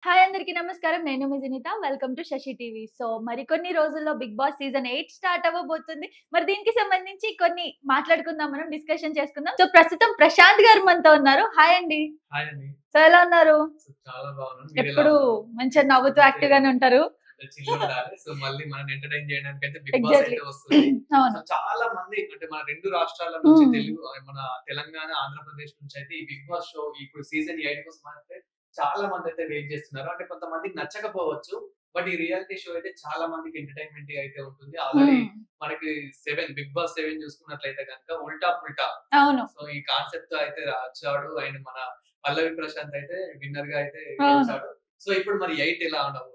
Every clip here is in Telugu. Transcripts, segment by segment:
హాయ్ అందరికీ నమస్కారం. నేను మీ Vinitha. Welcome to Shashi TV. So, మరికొన్ని రోజుల్లో 'బిగ్ బాస్' సీజన్ 8 స్టార్ట్ అవ్వబోతుంది. మరి దీనికి సంబంధించి కొన్ని మాట్లాడుకుందాం, మనం డిస్కషన్ చేసుకుందాం. సో, ప్రస్తుతం ప్రశాంత్ గారు మనతో ఉన్నారు. హాయ్ అండి. హాయ్ అండి. సో, ఎలా ఉన్నారు? చాలా బాగున్నాను. ఎప్పుడు మంచిగా నవ్వుతూ యాక్టివ్ గానే ఉంటారు. అంటే చిల్ ఉండాలి. సో, మళ్ళీ మనల్ని ఎంటర్‌టైన్ చేయడానికైతే 'బిగ్ బాస్' ఎగ్జాక్ట్‌లీ. అయితే వస్తుంది. అవును. సో, చాలా మంది అంటే మన 2 రాష్ట్రాల నుంచి హ్మ్. మన తెలంగాణ, ఆంధ్రప్రదేశ్ నుంచి అయితే ఈ 'బిగ్ బాస్' షో ఇప్పుడు సీజన్ 8 కోసం అయితే చాలా మంది అయితే వెయిట్ చేస్తున్నారు. అంటే కొంతమందికి నచ్చకపోవచ్చు. బట్ ఈ రియాలిటీ షో అయితే చాలా మందికి ఎంటర్‌టైన్‌మెంట్ అయితే ఉంటుంది. ఆల్రెడీ హ్మ్. మనకి 'బిగ్ బాస్ 7' చూసుకున్నట్లయితే గనుక ఉల్టా పుల్టా. అవును. సో, ఈ కాన్సెప్ట్‌తో అయితే వచ్చాడు. ఆయన మన పల్లవి ప్రశాంత్ అయితే విన్నర్‌గా అయితే అవును. గెలిచాడు. సో, ఇప్పుడు మరి 8 ఎలా ఉండబోతుంది?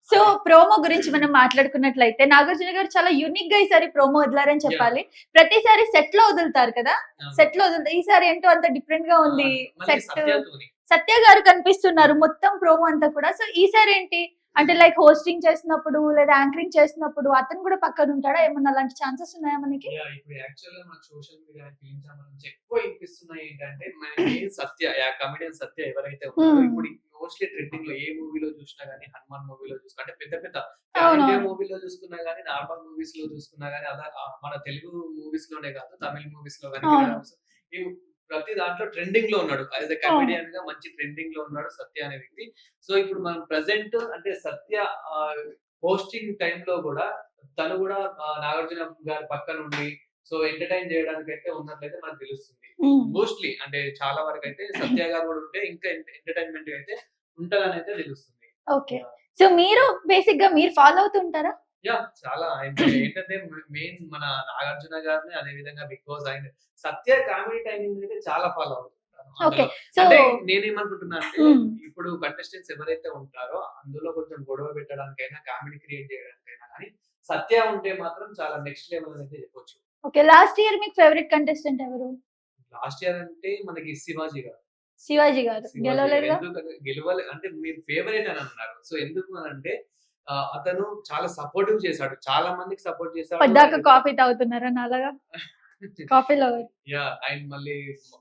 సో, అదే ప్రోమో గురించి మనం మాట్లాడుకున్నట్లయితే 'నాగార్జున' గారు చాలా యూనిక్‌గా ఈసారి ప్రోమో వదిలారని యాహ్! చెప్పాలి. ప్రతిసారి సెట్‌లో వదులుతారు కదా! అవును. సెట్‌లో వదులుతారు. ఈసారి ఏంటో అంత డిఫరెంట్‌గా ఉంది. మళ్ళీ సెట్ సత్యతోని. సత్య గారు కనిపిస్తున్నారు మొత్తం ప్రోమో అంతా కూడా. సో, ఈసారి ఏంటి? అంటే లైక్ హోస్టింగ్ చేసినప్పుడు లేదా యాంకరింగ్ చేసినప్పుడు అతను కూడా పక్కన ఉంటాడా? ఏమన్నా అలాంటి ఛాన్సెస్ ఉన్నాయా మనకి? ఇప్పుడు యాక్చువల్‌గా మనకు సోషల్ మీడియా ఫిల్మ్ ఛానెల్ నుంచి ఎక్కువ వినిపిస్తున్నాయి ఏంటంటే, మెయిన్ సత్య కమెడియన్ సత్య ఎవరైతే ఉన్నారో హ్మ్. ఇప్పుడు మోస్ట్‌లీ ట్రెండింగ్‌లో ఏ మూవీలో చూసినా గాని, 'హనుమాన్' మూవీలో చూసుకుంటే అంటే పెద్ద పెద్ద పాన్ ఇండియా అవునవును. మూవీలో చూసుకున్నా గాని, నార్మల్ మూవీస్‌లో చూసుకున్నా గాని మన తెలుగు మూవీస్‌లోనే కాదు తమిళ్ మూవీస్‌లో గాని, అవును. కన్నడ మూవీస్ ఈ ప్రతి దాంట్లో ట్రెండింగ్‌లో ఉన్నాడు. యాస్ ఎ అవును. కమెడియన్‌గా మంచి ట్రెండింగ్‌లో ఉన్నాడు సత్య అనే వ్యక్తి. సో, ఇప్పుడు మనం ప్రెజెంట్ అంటే సత్య హోస్టింగ్ టైమ్‌లో గూడా తను గూడా 'నాగార్జున' గారి పక్కనుండి సో, ఎంటర్‌టైన్ చేయడానికైతే ఉన్నట్లయితే మనకు తెలుస్తుంది. హ్మ్. మోస్ట్‌లీ అంటే చాలా వరకైతే సత్య గారు గూడా ఉంటే ఇంకా ఎంటర్‌టైన్‌మెంట్ అయితే ఉంటదనైతే తెలుస్తుంది. ఓకే. యాహ్! సో, మీరు బేసిక్‌గా మీరు ఫాలో అవుతూ ఉంటారా? చాలా అంటే ఏంటంటే మెయిన్ మన 'నాగార్జున' గారిని అదే విధంగా 'బిగ్ బాస్' ఆయన సత్య కామెడీ టైమింగ్ అయితే చాలా ఫాలో అవుతుంటాను ఓకే. అందులో. సో అంటే నేనేమనుకుంటున్నా అంటే హ్మ్. ఇప్పుడు కంటెస్టెంట్స్ ఎవరైతే ఉంటారో అందులో కొంచెం గొడవ పెట్టడానికైనా, కామెడీ క్రియేట్ చేయడానికైనా గాని సత్య ఉంటే మాత్రం చాలా నెక్స్ట్ లెవెల్ అని అయితే చెప్పొచ్చు. ఓకే. లాస్ట్ ఇయర్ మీకు ఫేవరెట్ కంటెస్టెంట్ ఎవరు? లాస్ట్ ఇయర్ అంటే మనకి 'శివాజీ' గారు. 'శివాజీ' గారు. 'శివాజీ' గారు గెలవలేదుగా? ఎందుకని గెలవాలి అంటే మీరు ఫేవరెట్ అని అన్నారు. సో ఎందుకు అనంటే అతను చాలా సపోర్టివ్ చేసాడు. చాలా మందికి సపోర్ట్ చేసాడు. పద్దాక ఆయన కాఫీ తాగుతున్నారా నాలాగా? Coffee lover. అండ్ మళ్ళీ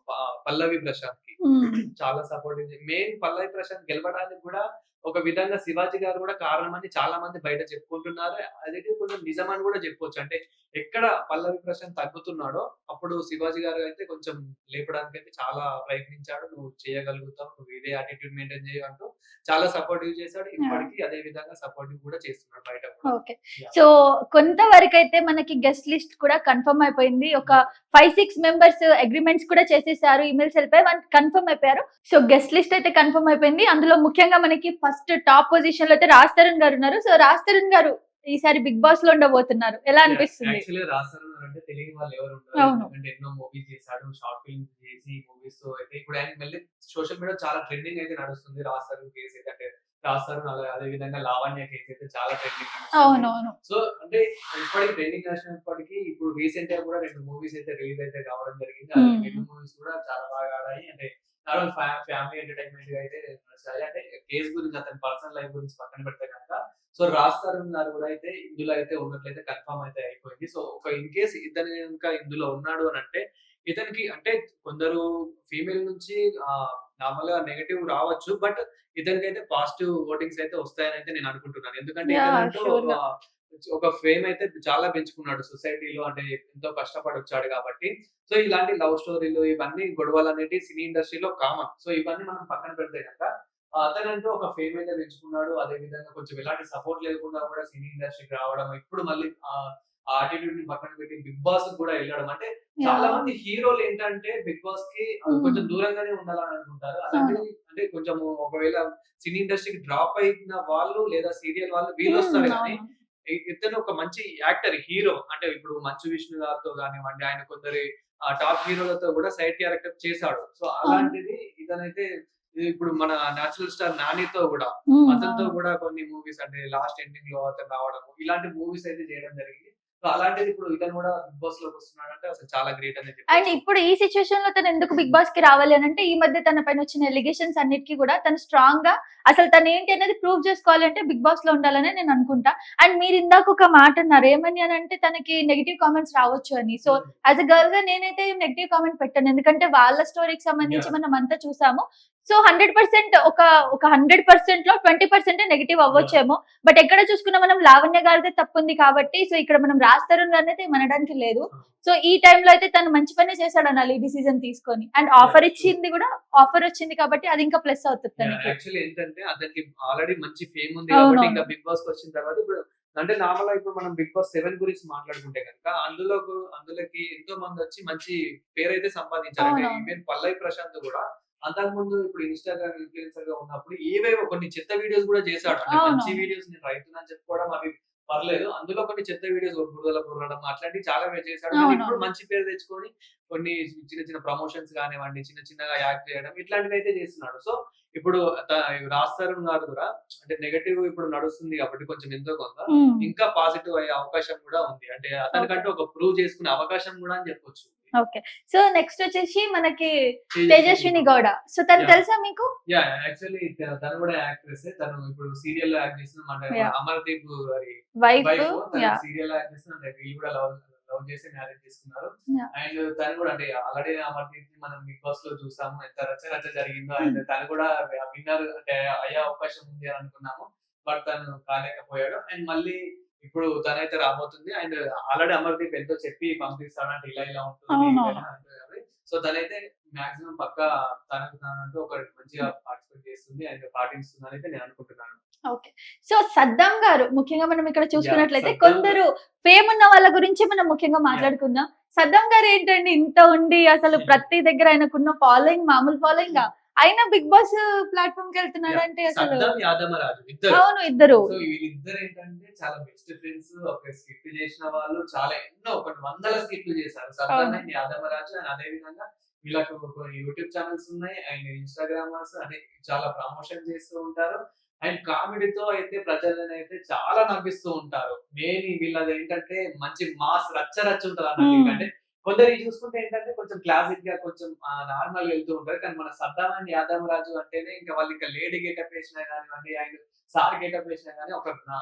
ప పల్లవి ప్రశాంత్‌కి హ్మ్. చాలా సపోర్టివ్ మెయిన్ పల్లవి ప్రశాంత్ గెలవడానికి కూడా ఒక విధంగా శివాజీ గారు కూడా కారణమని చాలా మంది బయట చెప్పుకుంటున్నారు. అదైతే కొంచెం నిజమని కూడా చెప్పొచ్చు. అంటే ఎక్కడ పల్లవి ప్రశాంత్ తగ్గుతున్నాడో అప్పుడు శివాజీ గారు అయితే కొంచెం లేపడానికైతే చాలా ప్రయత్నించాడు. నువ్వు చేయగలుగుతావు. నువ్వు ఇదే యాటిట్యూడ్ మెయింటైన్ చెయ్యి అంటూ చాలా సపోర్టివ్ చేసాడు. యాహ్! ఇప్పటికి అదే విధంగా సపోర్టివ్ కూడా చేస్తున్నాడు బయట కూడా. ఓకే. యాహ్! సో, కొంతవరకైతే మనకి గెస్ట్ లిస్ట్ కూడా కన్ఫర్మ్ అయిపోయింది. ఒక 5, 6 మెంబర్స్ అగ్రీమెంట్స్ కూడా చేసేసారు. ఈమెయిల్స్ ఎళ్ళిపోయాయి. వన్ కన్ఫర్మ్ అయిపోయారు. సో, గెస్ట్ లిస్ట్ అయితే కన్ఫర్మ్ అయిపోయింది. అందులో ముఖ్యంగా మనకి ఫస్ట్ టాప్ పొజిషన్‌లో అయితే 'రాజ్ తరుణ్' గారున్నారు. సో, 'రాజ్ తరుణ్' గారు ఈసారి 'బిగ్ బాస్‌లో' ఉండబోతున్నారు. ఎలా అనిపిస్తుంది? యాక్చువల్‌గా రాస్తారన్నారు అంటే తెలియని వాళ్ళు ఎవరు ఉండరు. అవును. ఎందుకంటే ఎన్నో మూవీస్ చేసాడు. షార్ట్ ఫిల్మ్స్ చేసి మూవీస్‌తో అయితే ఇప్పుడు ఆయన మళ్ళీ సోషల్ మీడియాలో చాలా ట్రెండింగ్ అయితే నడుస్తుంది. రాస్తారు కేస్ అయితే అంటే రాస్తారు అదే విధంగా లావణ్య కేస్ అయితే చాలా ట్రెండింగ్ నడుస్తుంది. అవునవును. సో అంటే ఇప్పటికి ట్రెండింగ్ నడిచినప్పటికీ ఇప్పుడు రీసెంట్‌గా కూడా 2 మూవీస్ అయితే రిలీజ్ అయితే కావడం జరిగింది. ఆ హ్మ్. 2 మూవీస్ కూడా చాలా బాగా ఆడాయి. అంటే నార్మల్ ఫ్యామిలీ ఎంటర్‌టైన్‌మెంట్‌గా అయితే నడిచాయి. అంటే కేస్ గురించి అతని పర్సనల్ లైఫ్ గురించి పక్కన పెడితే గనక సో, 'రాజ్ తరుణ్' గారు గూడా అయితే ఇందులో అయితే ఉన్నట్లయితే కన్ఫర్మ్ అయితే అయిపోయింది. సో, ఇన్ కేస్ ఇతను గనుక ఇందులో ఉన్నాడు అనంటే, ఇతనికి అంటే కొందరు ఫీమేల్ నుంచి నార్మల్‌గా నెగెటివ్ రావచ్చు. బట్ ఇతనికైతే పాజిటివ్ వోటింగ్స్ అయితే వస్తాయనయితే నేను అనుకుంటున్నాను. ఎందుకంటే యాహ్! ఇతనంటూ షూర్‌గా. ఆహ్, ఒక ఫేమ్ అయితే చాలా పెంచుకున్నాడు సొసైటీలో. అంటే ఎంతో కష్టపడొచ్చాడు కాబట్టి. సో, ఇలాంటి లవ్ స్టోరీలు ఇవన్నీ గొడవలనేటివి సినీ ఇండస్ట్రీలో కామన్. సో, ఇవన్నీ మనం పక్కన పెడితే గనక అతనంటూ ఒక ఫేమ్ అయితే పెంచుకున్నాడు. అదే విధంగా కొంచెం ఎలాంటి సపోర్ట్ లేకుండా కూడా సినీ ఇండస్ట్రీకి రావడం. ఇప్పుడు మళ్ళీ ఆ యాటిట్యూడ్‌ని పక్కన పెట్టి 'బిగ్ బాస్‌కి' కూడా ఎళ్ళడం. అంటే చాలా యాహ్! మంది హీరోలేంటంటే 'బిగ్ బాస్‌కి' కొంచెం హ్మ్. దూరంగానే ఉండాలని అనుకుంటారు. అవును. అలాంటిది అంటే కొంచెము ఒకవేళ సినీ ఇండస్ట్రీకి డ్రాప్ అయిన వాళ్ళు లేదా సీరియల్ వాళ్ళు వీళ్ళొస్తారు హ్మ్. గానీ, అవును. ఇతను ఒక మంచి యాక్టర్, హీరో. అంటే ఇప్పుడు 'మంచు విష్ణు' గారితో గానివ్వండి, ఆయన కొందరి టాప్ హీరోలతో కూడా సైడ్ క్యారెక్టర్ చేసాడు. సో, అవును. అలాంటిది ఇతనైతే ఇప్పుడు మన 'నేచురల్ స్టార్' 'నాని'తో గూడా హ్మ్. అతనితో అవును. గూడా కొన్ని మూవీస్ అంటే లాస్ట్ ఎండింగ్‌లో అతను రావడము. ఇలాంటి మూవీస్ అయితే చేయడం జరిగింది. సో, అలాంటిది ఇప్పుడు ఇతను గూడా 'బిగ్ బాస్‌లోకి వస్తున్నాడంటే అసలు చాలా గ్రేట్ అనే అండ్ చెప్పొచ్చు. ఇప్పుడు ఈ సిట్యుయేషన్‌లో తను ఎందుకు 'బిగ్ బాస్‌కి' రావాలి అనంటే, ఈ మధ్య తన పైన వచ్చిన ఎలిగేషన్స్ అన్నిటికి కూడా తను స్ట్రాంగ్‌గా అసలు తనేంటి అనేది ప్రూవ్ చేసుకోవాలి అంటే 'బిగ్ బాస్‌లో' ఉండాలనే నేను అనుకుంటా. అండ్ మీరు ఇందాక ఒక మాట అన్నారు. ఏమని అనంటే తనకి నెగెటివ్ కామెంట్స్ రావచ్చు అని. సో, హ్మ్. యాస్ ఎ గర్ల్‌గా నేనైతే నెగెటివ్ కామెంట్ పెట్టను. ఎందుకంటే వాళ్ళ స్టోరీకి సంబంధించి యాహ్! మనం అంతా చూసాము. సో 100% ఒక 100% లో 20% నెగిటివ్ అవ్వచ్చేమో. బట్ ఎక్కడ చూసుకున్నా మనం లావణ్య గారిదే తప్పుంది కాబట్టి సో ఇక్కడ మనం రాజ్ తరుణ్ గారిని అయితే మనడానికి లేదు. సో ఈ టైంలో అయితే తను మంచి పనే చేశాడనాలి ఈ డిసిజన్ తీసుకొని. అండ్ ఆఫర్ ఇచ్చింది కూడా ఆఫర్ వచ్చింది కాబట్టి అది ఇంకా ప్లస్ అవుతుంది తనకి. యాక్చువల్లీ ఏంటంటే అతనికి ఆల్రెడీ మంచి ఫేమ్ ఉంది కాబట్టి అవునవును. ఇంకా బిగ్ బాస్ కి వచ్చిన తర్వాత ఇప్పుడు అంటే నార్మల్ గా ఇప్పుడు మనం బిగ్ బాస్ 7 గురించి మాట్లాడుకుంటే కనుక అందులోకి ఎంతో మంది వచ్చి మంచి పేరైతే సంపాదించారు. అంటే అవునవును. ఈవెన్ పల్లవి ప్రశాంత్ కూడా అంతకు ముందు ఇప్పుడు ఇన్‌స్టాగ్రామ్ ఇన్‌ఫ్లుయెన్సర్ గా ఉన్నప్పుడు ఏవేవో కొన్ని చెత్త వీడియోస్ కూడా చేశాడు. అంటే మంచి అవునవును. వీడియోస్ నేను రైతునని చెప్పుకోవడం అవి పర్లేదు. అందులో కొన్ని చెత్త వీడియోస్ బురదలో బుర్రడం అట్లాంటివి చాలా చేశాడు. కానీ ఇప్పుడు అవునవును. మంచి పేరు తెచ్చుకొని కొన్ని చిన్న చిన్న ప్రమోషన్స్ కానివ్వండి, చిన్న చిన్నగా యాక్ట్ చేయడం ఇట్లాంటివి అయితే చేస్తున్నాడు. సో ఇప్పుడు రాజ్ తరుణ్ గారు కూడా అంటే నెగెటివ్ ఇప్పుడు నడుస్తుంది కాబట్టి కొంచెం ఎంతో కొంత హ్మ్. ఇంకా పాజిటివ్ అయ్యే అవకాశం కూడా ఉంది. అంటే అతనికంటూ ఒక ప్రూవ్ చేసుకునే అవకాశం కూడా అని చెప్పొచ్చు. ఓకే. సో నెక్స్ట్ వచ్చేసి మనకి తేజస్విని తేజస్విని గౌడ. సో తను యాహ్! తెలుసా మీకు? యాక్చువల్లీ తను కూడా యాక్ట్రెస్. తను ఇప్పుడు సీరియల్‌లో యాక్ట్ చేస్తుంది. మన యాహ్! అమర్‌దీప్ గారి వైఫ్. వైఫ్. తను యాహ్! సీరియల్‌లో యాక్ట్ చేస్తుంది. అంటే వీళ్ళు కూడా లవ్ చేసి మ్యారేజ్ చేసుకున్నారు. యాహ్! అండ్ తను కూడా అంటే ఆల్రెడీ అమర్‌దీప్‌ని మనం బిగ్ బాస్‌లో చూసాము. ఎంత రచ్చ రచ్చ జరిగిందో. అండ్ తను కూడా విన్నర్ అంటే అయ్యే అవకాశం ఉంది అని అనుకున్నాము. బట్ తను కాలేకపోయాడు. అండ్ మళ్ళీ ఇప్పుడు తనైతే రాబోతుంది. అండ్ ఆల్రెడీ అమర్‌దీప్ ఎంతో చెప్పి పంపిస్తాడంటే ఇలా ఇలా ఉంటుంది. ఇలా అవునవును. ఇలా అంటారు కాబట్టి సో తనైతే మాక్సిమం పక్కా తనకు తానంటూ ఒక మంచిగా పార్టిసిపేట్ చేస్తుంది అండ్ పాటిస్తుందని అయితే నేను అనుకుంటున్నాను. ఓకే. సో సద్దాం గారు ముఖ్యంగా మనం ఇక్కడ చూసుకున్నట్లయితే సద్దాం కొందరు ఫేమ్ ఉన్న వాళ్ళ గురించి మనం ముఖ్యంగా మాట్లాడుకుందాం. సద్దాం గారు ఏంటండి ఇంత ఉండి అసలు ప్రతి దగ్గర ఆయనకున్న ఫాలోయింగ్ మామూలు ఫాలోయింగా? అయినా బిగ్ బాస్ ప్లాట్‌ఫార్మ్‌కి వెళ్తున్నాడంటే అసలు సద్దాం యాదమరాజు ఇద్దరు. అవును. ఇద్దరు. సో వీళ్ళిద్దరు ఏంటంటే చాలా బెస్ట్ ఫ్రెండ్స్. ఒక స్కిట్ చేసిన వాళ్ళు చాలా ఎన్నో కొన్ని వందల స్కిట్‌లు చేశారు. సద్దాం అవును. అండ్ యాదమరాజు అండ్ అదే విధంగా వీళ్ళకి కొన్ని యూట్యూబ్ ఛానెల్స్ ఉన్నాయి. అండ్ ఇన్‌స్టాగ్రామర్స్ అంటే చాలా ప్రమోషన్ చేస్తూ ఉంటారు. అండ్ కామెడీతో అయితే ప్రజలనైతే చాలా నవ్విస్తూ ఉంటారు. మెయిన్ వీళ్ళదేంటంటే మంచి మాస్ రచ్చ రచ్చ ఉంటదన్నట్టు. హ్మ్. అంటే కొందరివి చూసుకుంటే ఏంటంటే కొంచెం క్లాసిక్‌గా కొంచెం నార్మల్‌గా వెళ్తూ ఉంటారు. కానీ మన సద్దాం అండ్ యాదమరాజు అంటేనే ఇంకా వాళ్ళు ఇంకా లేడీ గెటప్ వేసినా గానివ్వండి, అండ్ సార్ గెటప్ వేసినా గాని ఒక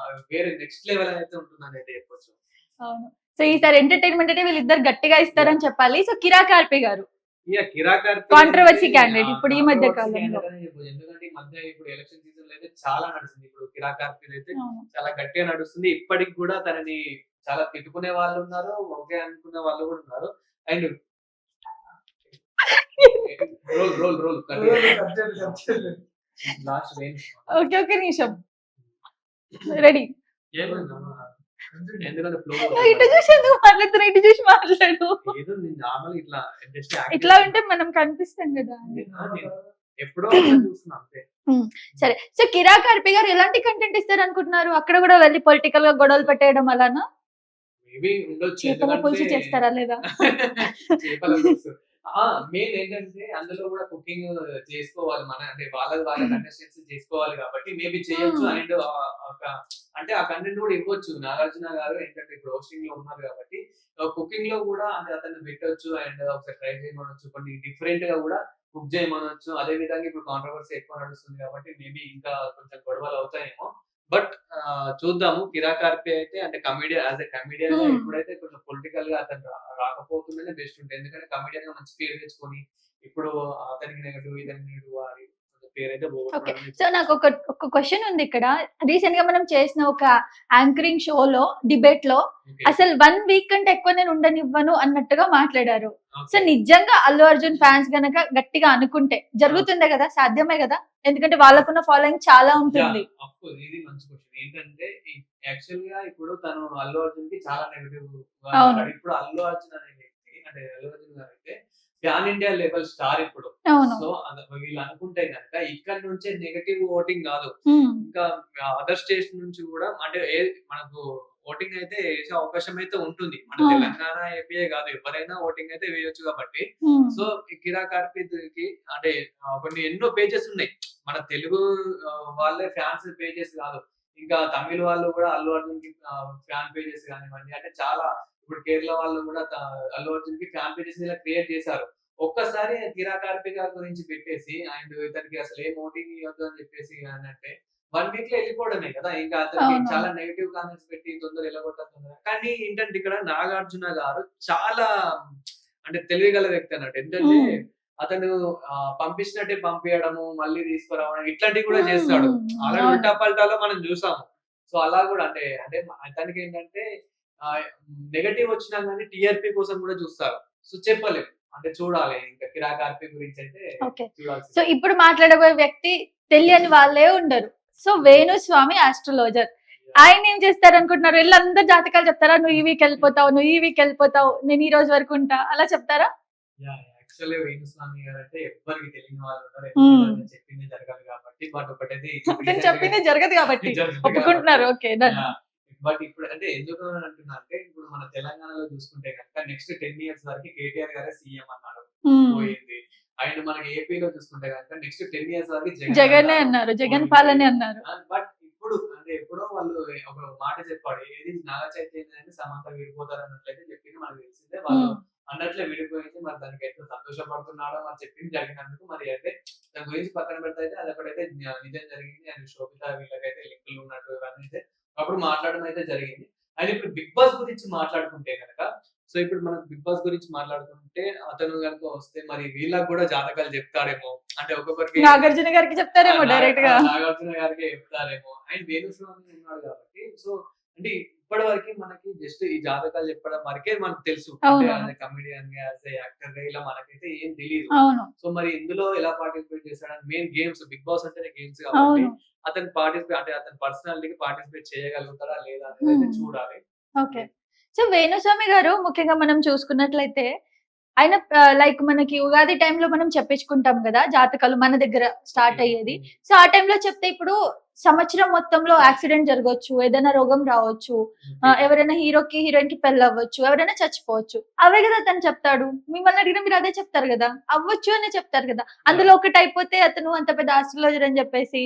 వేరే నెక్స్ట్ లెవెల్ అయితే ఉంటుందని అయితే చెప్పొచ్చు. అవును. సో ఈసారి ఎంటర్‌టైన్‌మెంట్ అంటే వీళ్ళిద్దరు గట్టిగా ఇస్తారని చెప్పాలి. సో కిరా కార్పి గారు కిరాక్ కార్తీ కాంట్రోవర్సీ అయితే క్యాండిడేట్ ఇప్పుడు ఈ మధ్య కాంట్రోవర్సీ కాలంలో. క్యాండిడేట్ అనే చెప్పొచ్చు. ఎందుకంటే ఈ మధ్య ఇప్పుడు ఎలక్షన్ సీజన్‌లో అయితే చాలా నడుస్తుంది. ఇప్పుడు కిరాక్ కార్తీ అయితే అవును. చాలా గట్టిగా నడుస్తుంది. ఇప్పటికి కూడా తనని చాలా తిట్టుకునే వాళ్ళున్నారు. ఓకే అనుకునే వాళ్ళు కూడా ఉన్నారు. And roll last wane okay. ఒక్క నిమిషం. రెడీ. ఏమైందమ్మా? ఎందుకంటే ఫ్లో నువ్వు ఇటు చూసి ఎందుకు మాట్లాడుతున్నావు? ఇటు చూసి మాట్లాడు. ఏదో నేను నార్మల్ ఇట్లా జస్ట్ యాక్ట్ ఇట్లా ఉంటే మనం కనిపిస్తాం కదా అని. ఎప్పుడో ఒకసారి చూస్తున్నా అంతే. సరే. సో కిరా కార్పి గారు ఎలాంటి కంటెంట్ ఇస్తారనుకుంటున్నారు? అక్కడ కూడా వెళ్లి పొలిటికల్‌గా గొడవలు పెట్టేయడం అలానా? మేబీ ఉండొచ్చు. చేపల పులుసు చేస్తారా లేదా? చేపల పులుసు. మెయిన్ ఏంటంటే అందులో కూడా కుకింగ్ చేసుకోవాలి. అంటే వాళ్ళది వాళ్ళ కంటెస్టెంట్స్ చేసుకోవాలి కాబట్టి మేబీ చేయొచ్చు. అండ్ ఒక అంటే ఆ కంటెంట్ కూడా ఇవ్వచ్చు. నాగార్జున గారు ఏంటంటే ఇప్పుడు హోస్టింగ్ లో ఉన్నారు కాబట్టి కుకింగ్ లో కూడా అంటే అతన్ని పెట్టొచ్చు. అండ్ ఒకసారి ట్రై చేయమనొచ్చు. కొన్ని డిఫరెంట్ గా కూడా కుక్ చేయమనొచ్చు. అదే విధంగా ఇప్పుడు కాంట్రోవర్సీ ఎక్కువ నడుస్తుంది కాబట్టి మేబీ ఇంకా కొంచెం గొడవలు అవుతాయేమో. బట్ చూద్దాము. కిరా కార్పి అయితే అంటే కమెడియన్ యాస్ ఎ కమెడియన్ గా ఇప్పుడైతే కొంచెం పొలిటికల్ గా అతను రాకపోతుందనే బెస్ట్ ఉంటుంది. ఎందుకంటే కమెడియన్ గా మంచి పేరు తెచ్చుకొని ఇప్పుడు అతనికి నెగటివ్ ఇతనికి నెగటివ్ అని పేరైతే ఓకే. పోగొట్టుకోవడం. సో నాకు ఒక క్వెషన్ ఉంది ఇక్కడ. రీసెంట్ గా మనం చేసిన ఒక యాంకరింగ్ షోలో డిబేట్ లో అసలు 1 వీక్ కంటే ఎక్కువ నేను ఉండనివ్వను అన్నట్టుగా మాట్లాడారు. సో నిజంగా అల్లు అర్జున్ ఫ్యాన్స్ గనక గట్టిగా అనుకుంటే జరుగుతుందే కదా? సాధ్యమే కదా? ఎందుకంటే వాళ్ళకున్న ఫాలోయింగ్ చాలా ఉంటుంది. ఇది మంచి క్వశ్చన్. ఏంటంటే యాక్చువల్ గా ఇప్పుడు తను అల్లు అర్జున్ కి చాలా నెగటివ్ అవును. ఇప్పుడు అల్లు అర్జున్ అనే వ్యక్తి అంటే అల్లు అర్జున్ గారు అయితే పాన్ ఇండియా లెవెల్ స్టార్ ఇప్పుడు. అవును. సో వీళ్ళు అనుకుంటే కనుక ఇక్కడ నుంచే నెగటివ్ ఓటింగ్ కాదు. హ్మ్. ఇంకా అదర్ స్టేట్స్ నుంచి కూడా అంటే మనకు ఓటింగ్ అయితే వేసే అవకాశం అయితే ఉంటుంది. మన అవును. తెలంగాణ, ఏపీయే కాదు ఎవరైనా ఓటింగ్ అయితే వేయొచ్చు కాబట్టి. హ్మ్. సో ఈ కిరా కార్తీకి అంటే కొన్ని ఎన్నో పేజెస్ ఉన్నాయి. మన తెలుగు వాళ్ళే ఫ్యాన్స్ పేజెస్ కాదు. ఇంకా తమిళ్ వాళ్ళు కూడా అల్లు అర్జున్ కి ఫ్యాన్ పేజెస్ కానివ్వండి. అంటే చాలా ఇప్పుడు కేరళ వాళ్ళు కూడా అల్లు అర్జున్ కి ఫ్యాన్ పేజెస్ ఇలా క్రియేట్ చేశారు. ఒక్కసారి కిరా కార్తీ గారి గురించి పెట్టేసి అండ్ ఇతనికి అసలు ఏం ఓటింగ్ ఇవ్వద్దు అని చెప్పేసి అంటే 1 వీక్ లో వెళ్ళిపోవడమే కదా! ఇంకా అతనికి అవును. చాలా నెగెటివ్ కామెంట్స్ పెట్టి తొందరగా ఎల్లగొట్టాలి తొందరగా. కానీ ఏంటంటే ఇక్కడ నాగార్జున గారు చాలా అంటే తెలివిగల వ్యక్తి అన్నట్టు. ఏంటంటే హ్మ్. అతను పంపించినట్టే పంపియడము, మళ్ళీ తీసుకురావడం ఇట్లాంటివి కూడా చేస్తాడు. ఆల్రెడీ అవును. ఉల్టా పల్టాలో మనం చూసాము. సో అలా కూడా అంటే అతనికేంటంటే నెగెటివ్ వచ్చినా గాని టీఆర్‌పీ కోసం కూడా చూస్తారు. సో చెప్పలేం. అంటే చూడాలి. ఇంకా కిరాక్ ఆర్‌పీ గురించైతే ఓకే. సో చూడాల్సిందే. ఇప్పుడు మాట్లాడబోయే వ్యక్తి తెలియని వాళ్ళే ఉండరు. So Venu Swamy astrologer. ఆయన ఏం చేస్తారనుకుంటున్నారు? ఎళ్లి అందరి జాతకాలు చెప్తారా? నువ్వు ఈ వీక్ ఎళ్ళిపోతావు, నువ్వు ఈ వీక్ ఎళ్ళిపోతావు, నేను ఈ రోజు వరకు ఉంటా అలా చెప్తారా? యాక్చువల్లీ వేణుస్వామి గారంటే ఎవ్వరికి తెలియని వాళ్ళు ఉండరు. హ్మ్. ఎందుకంటే నేను చెప్పిందే జరగాలి కాబట్టి. బట్ ఒకటైతే ఇప్పుడు అతను రీసెంట్‌గా చెప్పింది జరగదు కాబట్టి జరగదు ఒప్పుకుంటున్నారు. కాబట్టి ఓకే. డన్. యాహ్! బట్ ఇప్పుడు అంటే ఎందుకు అని అంటున్నా అంటే ఇప్పుడు మన తెలంగాణలో చూసుకుంటే గనుక నెక్స్ట్ 10 ఇయర్స్ వరకి కేటీఆర్ గారే సీఎం అన్నారు. హ్మ్. పోయింది. అండ్ మనకి ఏపీలో చూసుకుంటే గనుక నెక్స్ట్ 10 ఇయర్స్ వరకి జగనే అన్నారు. జగన్ పాలనే అన్నారు. బట్ ఇప్పుడు అంటే ఎప్పుడో వాళ్ళు ఒక మాట చెప్పాడు. ఏది నాగ చైతన్య అని సమంత విడిపోతారు అన్నట్లయితే చెప్పింది మనకు తెలిసిందే. వాళ్ళు హ్మ్. అన్నట్లే విడిపోయింది. మరి దానికి ఎంత సంతోషపడుతున్నాడో మరి చెప్పింది జరిగినందుకు మరి అయితే దాని గురించి పక్కన పెడితే అయితే అదొకటైతే నిజం జరిగింది. అండ్ శోభిత వీళ్ళకైతే లింకులు ఉన్నట్టు ఇవన్నీ అయితే అప్పుడు మాట్లాడడం అయితే జరిగింది. అండ్ ఇప్పుడు బిగ్ బాస్ గురించి మాట్లాడుకుంటే గనక సో ఇప్పుడు మనం బిగ్ బాస్ గురించి మాట్లాడుకుంటే అతను గనుక వస్తే మరి వీళ్ళకి కూడా జాతకాలు చెప్తాడేమో. అంటే ఒక్కొక్కరికి నాగార్జున గారికి చెప్తారేమో డైరెక్ట్ గా. నాగార్జున గారికే చెప్తారేమో. అండ్ వేణుస్వామి ఉన్నాడు కాబట్టి సో అంటే ఇప్పటి వరకి మనకి జస్ట్ ఈ జాతకాలు చెప్పడం వరకే మనకు తెలుసు. అంటే అవును. యాస్ ఎ కమెడియన్ గా, యాస్ ఎ యాక్టర్ గా ఇలా మనకైతే ఏం తెలీదు. అవును. సో మరి ఇందులో ఎలా పార్టిసిపేట్ చేస్తాడని మెయిన్ గేమ్స్ బిగ్ బాస్ అంటేనే గేమ్స్ కాబట్టి అవును. అతను పార్టిసిపేట్ అంటే అతని పర్సనాలిటీకి పార్టిసిపేట్ చేయగలుగుతాడా లేదా అనేది అయితే హ్మ్. చూడాలి. ఓకే. సో వేణుస్వామి గారు ముఖ్యంగా మనం చూసుకున్నట్లయితే ఆయన లైక్ మనకి ఉగాది టైంలో మనం చెప్పించుకుంటాం గదా! జాతకాలు మన దగ్గర స్టార్ట్ ఓకే. అయ్యేది. సో ఆ టైంలో చెప్తే ఇప్పుడు సంవత్సరం మొత్తంలో యాక్సిడెంట్ జరగొచ్చు, ఏదైనా రోగం రావచ్చు, ఎవరైనా హీరోకి, హీరోయిన్‌కి పెళ్లవ్వచ్చు, ఎవరైనా చచ్చిపోవచ్చు. అవే గదా తను చెప్తాడు. మిమ్మల్ని అడిగినా మీరు అదే చెప్తారు గదా! అవ్వచ్చు అనే చెప్తారు గదా! అందులో ఒకటయిపోతే అతను అంత పెద్ద ఆస్ట్రాలజర్ అని జెప్పేసి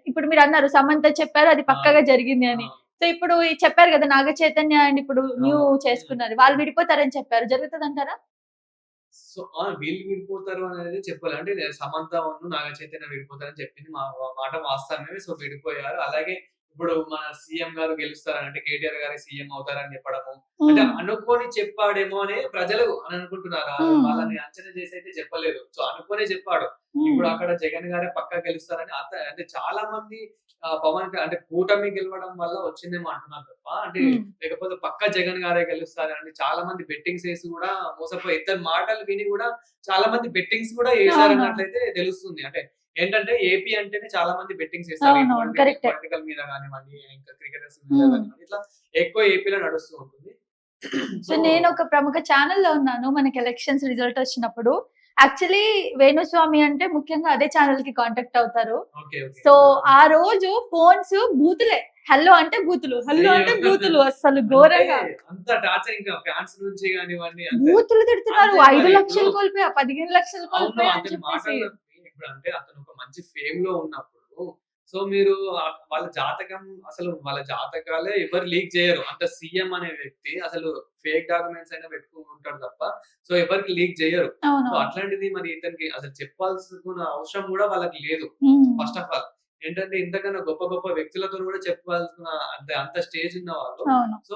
ఇప్పుడు మీరన్నారు సమంత చెప్పారు అది పక్కాగా జరిగింది అని. సో ఇప్పుడు చెప్పారు గదా! నాగ చైతన్య అండ్ ఇప్పుడు న్యూ చేసుకున్నారు. వాళ్ళు విడిపోతారని చెప్పారు. జరుగుతదంటారా? సో వీళ్ళు విడిపోతారు అనేది చెప్పలే. అంటే సమంత నాగ చైతన్య విడిపోతారని చెప్పింది మాట వాస్తవమే. సో విడిపోయారు. అలాగే ఇప్పుడు మన సీఎం గారు గెలుస్తారని అంటే కేటీఆర్ గారే సీఎం అవుతారని చెప్పడము. అంటే హ్మ్. అనుకోని చెప్పాడేమో అని ప్రజలు అని అనుకుంటున్నారు. హ్మ్. వాళ్ళని అంచనా చేసి అయితే చెప్పలేదు. సో అనుకోనే చెప్పాడు. ఇప్పుడు హ్మ్. అక్కడ జగన్ గారే పక్కా గెలుస్తారని అంటే చాలా మంది అంటే కూటమి గెలవడం వల్ల వచ్చిందేమో అంటున్నారు తప్ప అంటే హ్మ్. లేకపోతే పక్కా జగన్ గారే గెలుస్తారని చాలా మంది బెట్టింగ్స్ ఏసి కూడా మోసపోయి ఇతని మాటలు విని కూడా చాలా మంది బెట్టింగ్స్ కూడా అవునవును. ఏసారన్నట్లయితే తెలుస్తుంది. అంటే ఏంటంటే ఏపీ అంటేనే చాలా మంది బెట్టింగ్స్ ఏస్తారు. ఈ అవునవును. కరెక్టే. పొలిటికల్ మీద గానివ్వండి, ఇంకా క్రికెటర్స్ మీద హ్మ్. గానివ్వండి, ఇట్లా ఎక్కువ ఏపీలో నడుస్తూ ఉంటుంది. సో సో నేను ఒక ప్రముఖ ఛానెల్‌లో ఉన్నాను. మనకి ఎలక్షన్స్ రిజల్ట్ వచ్చినప్పుడు. యాక్చువల్లీ వేణుస్వామి అంటే ముఖ్యంగా అదే ఛానెల్‌కి కాంటాక్ట్ అవుతారు. ఓకే. ఓకే. సో ఆ రోజు ఫోన్స్ బూతులే. హలో అంటే బూతులు. హలో అంటే అయ్యో! బూతులు. అస్సలు అంటే ఘోరంగా. అంత టార్చర్ ఇంకా ఫ్యాన్స్ నుంచి గానివ్వండి అంతే. బూతులు తిడుతున్నారు. అంతే 5 మరి లక్షలు ఇప్పుడు కోల్పోయా, 15 లక్షలు అవును. కోల్పోయా అని అతని చెప్పేసి. మాటల్లో ఇప్పుడంటే అతను ఒక మంచి ఫేమ్‌లో ఉన్నప్పుడు, సో మీరు వాళ్ళ జాతకం అసలు వాళ్ళ జాతకాలే ఎవరు లీక్ చేయరు. అంత సీఎం అనే వ్యక్తి అసలు ఫేక్ డాక్యుమెంట్స్ అయినా పెట్టుకుంటాడు తప్ప, సో ఎవరికీ లీక్ చేయరు. సో అవునవును. అట్లాంటిది మరి ఇతనికి అసలు చెప్పాల్సిన అవసరం గూడా వాళ్ళకి లేదు. హ్మ్. First of all. ఏంటంటే ఇంతకన్నా గొప్ప గొప్ప వ్యక్తులతోని గూడా చెప్పాల్సిన అంత స్టేజ్ ఉన్నవాళ్ళు. అవును. సో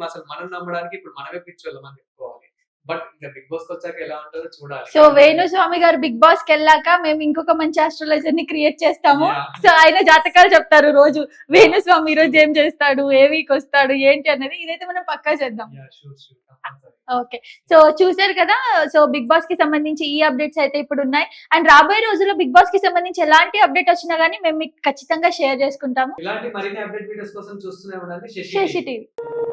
అసలు మనం నమ్మడానికి ఇప్పుడు మనమే పిచ్చోళ్ళం అని చెప్పుకోవాలి. బట్ ఇంక బిగ్ బాస్‌కొచ్చాక ఎలా ఉంటదో చూడాలి. సో వేణుస్వామి గారు బిగ్ బాస్‌కెళ్ళాక మేము ఇంకొక మంచి ఆస్ట్రాలజర్‌ని క్రియేట్ చేస్తాము. యాహ్! సో ఆయన జాతకాలు చెప్తారు రోజు. వేణుస్వామి ఈరోజు ఏం చేస్తాడు? ఏ వీక్ వస్తాడు? ఏంటి అనేది ఇదైతే మనం పక్కా చేద్దాం. Yeah! Sure. Compulsory. Okay. So చూసారు కదా! సో బిగ్ బాస్‌కి సంబంధించి ఈ అప్డేట్స్ అయితే ఇప్పుడున్నాయి. అండ్ రాబోయే రోజుల్లో బిగ్ బాస్‌కి సంబంధించి ఎలాంటి అప్డేట్ వచ్చినా గాని మేము మీకు ఖచ్చితంగా షేర్ చేసుకుంటాము. ఇలాంటి మరిన్ని అప్డేట్ వీడియోస్ కోసం చూస్తూనే ఉండండి శశి శశి టీవీ. టీవీ.